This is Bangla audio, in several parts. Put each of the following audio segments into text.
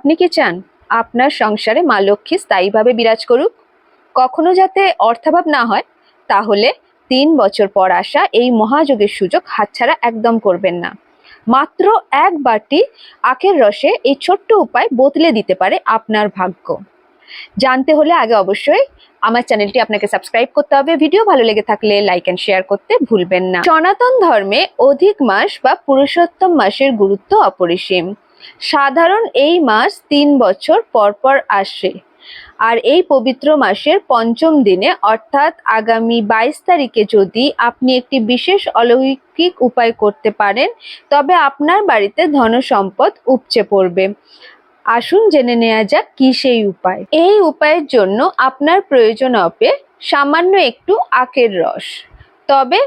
আপনি কি চান আপনার সংসারে মা লক্ষ্মী স্থায়ীভাবে বিরাজ করুক, কখনো যাতে অর্থাভাব না হয়? তাহলে 3 বছর পর আসা এই মহাযোগের সুযোগ হাতছাড়া একদম করবেন না। মাত্র 1 বাটি আখের রসে এই ছোট্ট উপায় বদলে দিতে পারে আপনার ভাগ্য। জানতে হলে আগে অবশ্যই আমার চ্যানেলটি আপনাকে সাবস্ক্রাইব করতে হবে। ভিডিও ভালো লেগে থাকলে লাইক এন্ড শেয়ার করতে ভুলবেন না। সনাতন ধর্মে অধিক মাস বা পুরুষোত্তম মাসের গুরুত্ব অপরিসীম। সাধারণ এই মাস 3 বছর পর পর আসে, আর এই পবিত্র মাসের পঞ্চম দিনে অর্থাৎ আগামী 22 তারিখে যদি আপনি একটি বিশেষ অলৌকিক উপায় করতে পারেন, তবে আপনার বাড়িতে ধন সম্পদ উপচে পড়বে। আসুন জেনে নেওয়া যাক কি সেই উপায়। এই উপায়ের জন্য আপনার প্রয়োজন হবে সামান্য একটু আখের রস। তবে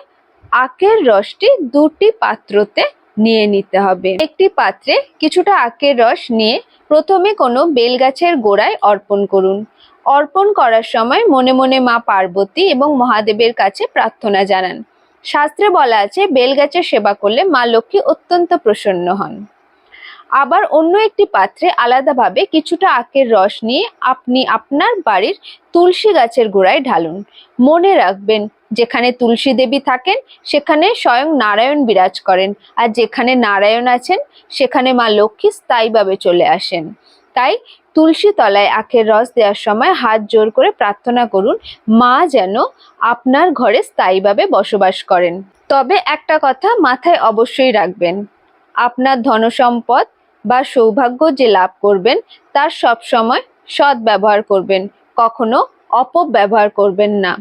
আখের রসটি 2টি পাত্রতে নিয়ে নিতে হবে। একটি পাত্রে কিছুটা আখের রস নিয়ে প্রথমে কোনো বেলগাছের গোড়ায় অর্পণ করুন। অর্পণ করার সময় মনে মনে মা পার্বতী এবং মহাদেবের কাছে প্রার্থনা জানান। শাস্ত্রে বলা আছে বেলগাছের সেবা করলে মা লক্ষ্মী অত্যন্ত প্রসন্ন হন। আবার অন্য একটি পাত্রে আলাদাভাবে কিছুটা আখের রস নিয়ে আপনি আপনার বাড়ির তুলসী গাছের গোড়ায় ঢালুন। মনে রাখবেন, যেখানে তুলসী দেবী থাকেন সেখানে স্বয়ং নারায়ণ বিরাজ করেন, আর যেখানে নারায়ণ আছেন সেখানে মা লক্ষ্মী স্থায়ীভাবে চলে আসেন। তাই তুলসী তলায় আখের রস দেওয়ার সময় হাত জোর করে প্রার্থনা করুন, মা যেন আপনার ঘরে স্থায়ীভাবে বসবাস করেন। তবে একটা কথা মাথায় অবশ্যই রাখবেন, আপনার ধনসম্পদ বা সৌভাগ্য যে লাভ করবেন তার সবসময় সৎ ব্যবহার করবেন, কখনো অপব্যবহার করবেন না।